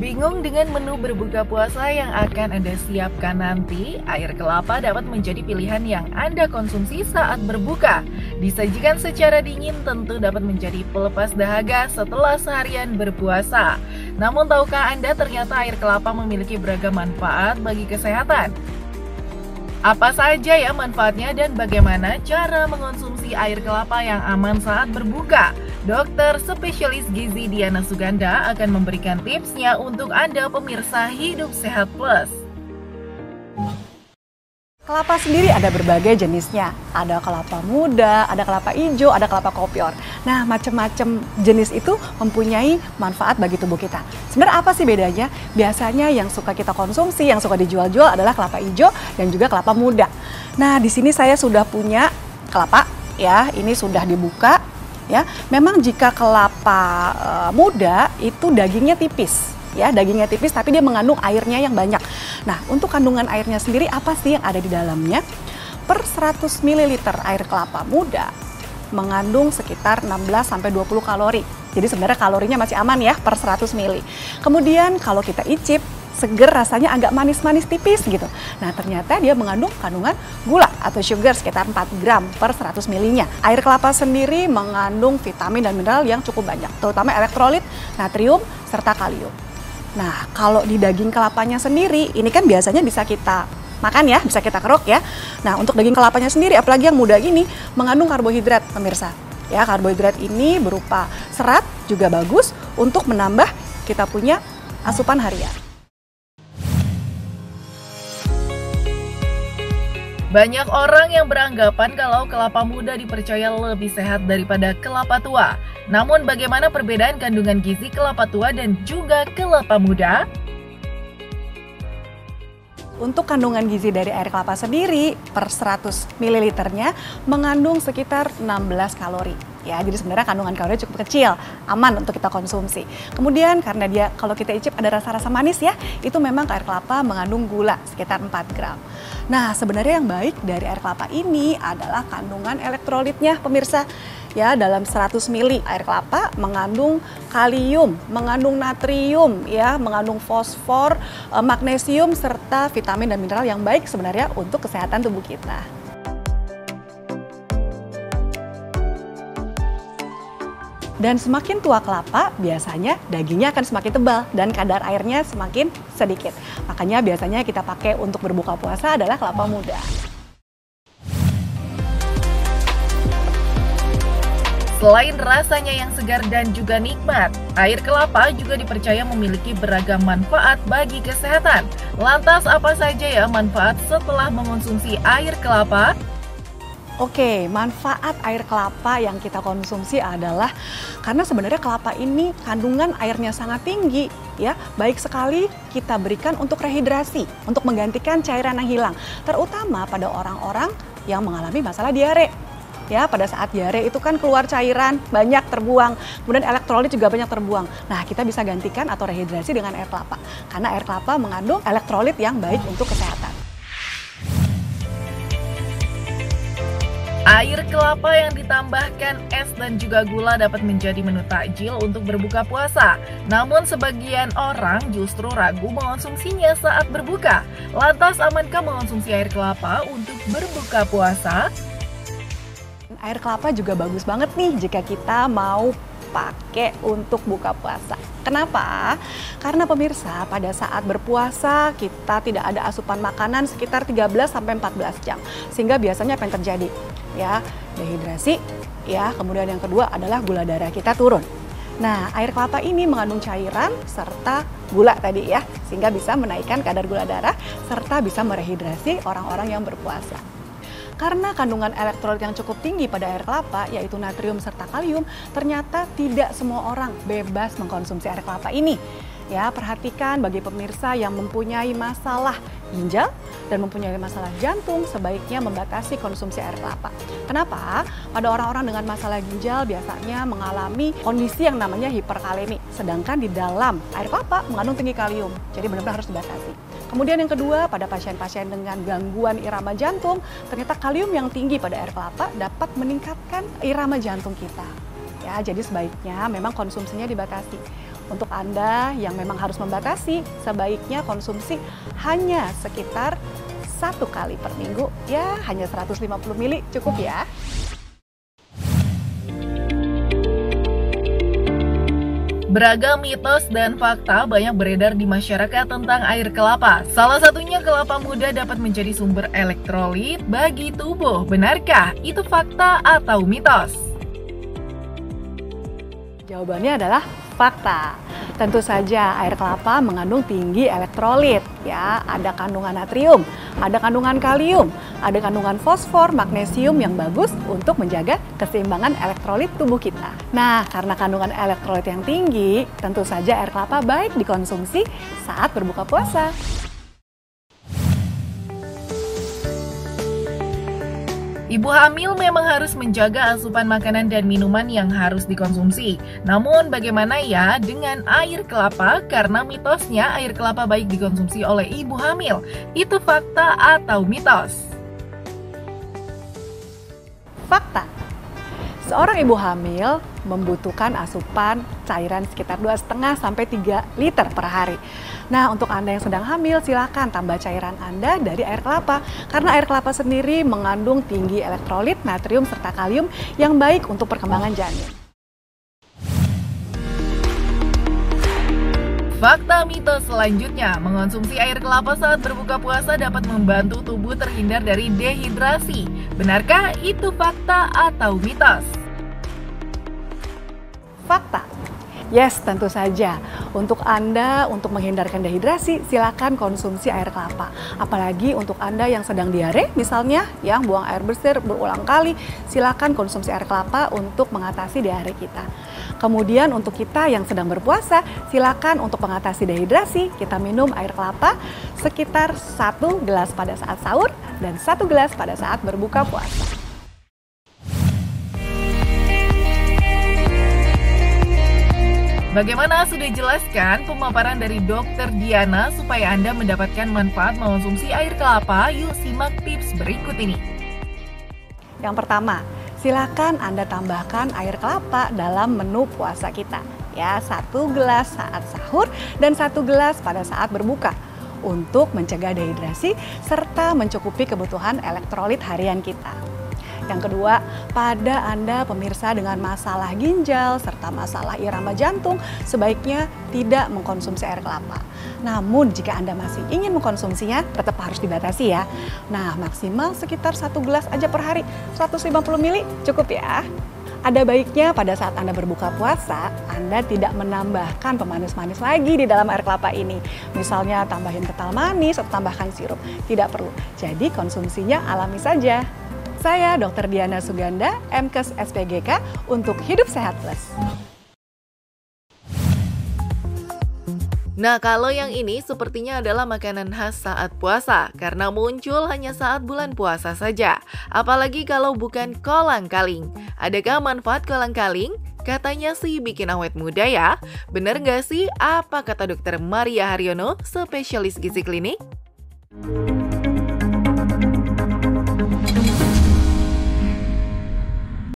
Bingung dengan menu berbuka puasa yang akan Anda siapkan nanti? Air kelapa dapat menjadi pilihan yang Anda konsumsi saat berbuka. Disajikan secara dingin tentu dapat menjadi pelepas dahaga setelah seharian berpuasa. Namun tahukah Anda ternyata air kelapa memiliki beragam manfaat bagi kesehatan? Apa saja ya manfaatnya dan bagaimana cara mengonsumsi air kelapa yang aman saat berbuka? Dokter spesialis gizi Diana Suganda akan memberikan tipsnya untuk Anda pemirsa Hidup Sehat Plus. Kelapa sendiri ada berbagai jenisnya. Ada kelapa muda, ada kelapa hijau, ada kelapa kopior. Nah, macam-macam jenis itu mempunyai manfaat bagi tubuh kita. Sebenarnya apa sih bedanya? Biasanya yang suka kita konsumsi, yang suka dijual-jual adalah kelapa hijau dan juga kelapa muda. Nah, di sini saya sudah punya kelapa, ya. Ini sudah dibuka, ya. Memang jika kelapa muda itu dagingnya tipis. Ya, dagingnya tipis tapi dia mengandung airnya yang banyak. Nah, untuk kandungan airnya sendiri apa sih yang ada di dalamnya? Per 100 ml air kelapa muda mengandung sekitar 16-20 kalori. Jadi sebenarnya kalorinya masih aman ya per 100 ml. Kemudian kalau kita icip, seger rasanya agak manis-manis tipis gitu. Nah, ternyata dia mengandung kandungan gula atau sugar sekitar 4 gram per 100 ml-nya. Air kelapa sendiri mengandung vitamin dan mineral yang cukup banyak, terutama elektrolit, natrium, serta kalium. Nah, kalau di daging kelapanya sendiri, ini kan biasanya bisa kita makan ya, bisa kita kerok ya. Nah, untuk daging kelapanya sendiri, apalagi yang muda ini, mengandung karbohidrat, pemirsa. Ya, karbohidrat ini berupa serat, juga bagus untuk menambah kita punya asupan harian. Banyak orang yang beranggapan kalau kelapa muda dipercaya lebih sehat daripada kelapa tua. Namun bagaimana perbedaan kandungan gizi kelapa tua dan juga kelapa muda? Untuk kandungan gizi dari air kelapa sendiri, per 100 ml-nya mengandung sekitar 16 kalori. Ya, jadi sebenarnya kandungan kalori cukup kecil, aman untuk kita konsumsi. Kemudian karena dia kalau kita icip ada rasa-rasa manis ya, itu memang air kelapa mengandung gula sekitar 4 gram. Nah, sebenarnya yang baik dari air kelapa ini adalah kandungan elektrolitnya, pemirsa. Ya, dalam 100 ml air kelapa mengandung kalium, mengandung natrium, ya, mengandung fosfor, magnesium serta vitamin dan mineral yang baik sebenarnya untuk kesehatan tubuh kita. Dan semakin tua kelapa, biasanya dagingnya akan semakin tebal dan kadar airnya semakin sedikit. Makanya biasanya kita pakai untuk berbuka puasa adalah kelapa muda. Selain rasanya yang segar dan juga nikmat, air kelapa juga dipercaya memiliki beragam manfaat bagi kesehatan. Lantas apa saja ya manfaat setelah mengonsumsi air kelapa? Oke, manfaat air kelapa yang kita konsumsi adalah karena sebenarnya kelapa ini kandungan airnya sangat tinggi, ya. Baik sekali kita berikan untuk rehidrasi, untuk menggantikan cairan yang hilang, terutama pada orang-orang yang mengalami masalah diare. Ya, pada saat diare itu kan keluar cairan banyak terbuang, kemudian elektrolit juga banyak terbuang. Nah, kita bisa gantikan atau rehidrasi dengan air kelapa, karena air kelapa mengandung elektrolit yang baik untuk kesehatan. Air kelapa yang ditambahkan es dan juga gula dapat menjadi menu takjil untuk berbuka puasa. Namun sebagian orang justru ragu mengonsumsinya saat berbuka. Lantas amankah mengonsumsi air kelapa untuk berbuka puasa? Air kelapa juga bagus banget nih jika kita mau pakai untuk buka puasa. Kenapa? Karena pemirsa, pada saat berpuasa kita tidak ada asupan makanan sekitar 13-14 jam. Sehingga biasanya apa yang terjadi? Ya, dehidrasi, ya, kemudian yang kedua adalah gula darah kita turun. Nah, air kelapa ini mengandung cairan serta gula tadi ya, sehingga bisa menaikkan kadar gula darah serta bisa merehidrasi orang-orang yang berpuasa. Karena kandungan elektrolit yang cukup tinggi pada air kelapa, yaitu natrium serta kalium, ternyata tidak semua orang bebas mengkonsumsi air kelapa ini. Ya, perhatikan bagi pemirsa yang mempunyai masalah ginjal dan mempunyai masalah jantung, sebaiknya membatasi konsumsi air kelapa. Kenapa? Pada orang-orang dengan masalah ginjal biasanya mengalami kondisi yang namanya hiperkalemi, sedangkan di dalam air kelapa mengandung tinggi kalium, jadi benar-benar harus dibatasi. Kemudian yang kedua, pada pasien-pasien dengan gangguan irama jantung, ternyata kalium yang tinggi pada air kelapa dapat meningkatkan irama jantung kita. Ya, jadi sebaiknya memang konsumsinya dibatasi. Untuk Anda yang memang harus membatasi, sebaiknya konsumsi hanya sekitar 1 kali per minggu, ya hanya 150 ml cukup ya. Beragam mitos dan fakta banyak beredar di masyarakat tentang air kelapa. Salah satunya kelapa muda dapat menjadi sumber elektrolit bagi tubuh. Benarkah itu fakta atau mitos? Jawabannya adalah fakta. Tentu saja air kelapa mengandung tinggi elektrolit, ya. Ada kandungan natrium, ada kandungan kalium, ada kandungan fosfor, magnesium yang bagus untuk menjaga keseimbangan elektrolit tubuh kita. Nah, karena kandungan elektrolit yang tinggi, tentu saja air kelapa baik dikonsumsi saat berbuka puasa. Ibu hamil memang harus menjaga asupan makanan dan minuman yang harus dikonsumsi. Namun bagaimana ya dengan air kelapa? Karena mitosnya air kelapa baik dikonsumsi oleh ibu hamil. Itu fakta atau mitos? Fakta. Seorang ibu hamil membutuhkan asupan cairan sekitar 2,5 sampai 3 liter per hari. Nah, untuk Anda yang sedang hamil, silakan tambah cairan Anda dari air kelapa. Karena air kelapa sendiri mengandung tinggi elektrolit, natrium, serta kalium yang baik untuk perkembangan janin. Fakta mitos selanjutnya, mengonsumsi air kelapa saat berbuka puasa dapat membantu tubuh terhindar dari dehidrasi. Benarkah itu fakta atau mitos? Fakta. Yes, tentu saja. Untuk Anda, untuk menghindarkan dehidrasi, silakan konsumsi air kelapa. Apalagi untuk Anda yang sedang diare, misalnya, yang buang air besar berulang kali, silakan konsumsi air kelapa untuk mengatasi diare kita. Kemudian untuk kita yang sedang berpuasa, silakan untuk mengatasi dehidrasi, kita minum air kelapa sekitar 1 gelas pada saat sahur dan 1 gelas pada saat berbuka puasa. Bagaimana sudah jelaskan pemaparan dari Dr. Diana supaya Anda mendapatkan manfaat mengonsumsi air kelapa? Yuk simak tips berikut ini. Yang pertama, silakan Anda tambahkan air kelapa dalam menu puasa kita. Ya, 1 gelas saat sahur dan 1 gelas pada saat berbuka untuk mencegah dehidrasi serta mencukupi kebutuhan elektrolit harian kita. Yang kedua, pada Anda pemirsa dengan masalah ginjal serta masalah irama jantung, sebaiknya tidak mengkonsumsi air kelapa. Namun jika Anda masih ingin mengkonsumsinya, tetap harus dibatasi ya. Nah, maksimal sekitar 1 gelas aja per hari, 150 ml cukup ya. Ada baiknya pada saat Anda berbuka puasa, Anda tidak menambahkan pemanis-manis lagi di dalam air kelapa ini. Misalnya tambahin kental manis atau tambahkan sirup, tidak perlu. Jadi konsumsinya alami saja. Saya Dr. Diana Suganda, MKes SPGK untuk Hidup Sehat Plus. Nah, kalau yang ini sepertinya adalah makanan khas saat puasa karena muncul hanya saat bulan puasa saja. Apalagi kalau bukan kolang-kaling. Adakah manfaat kolang-kaling? Katanya sih bikin awet muda ya. Bener nggak sih? Apa kata Dr. Maria Haryono, spesialis gizi klinik?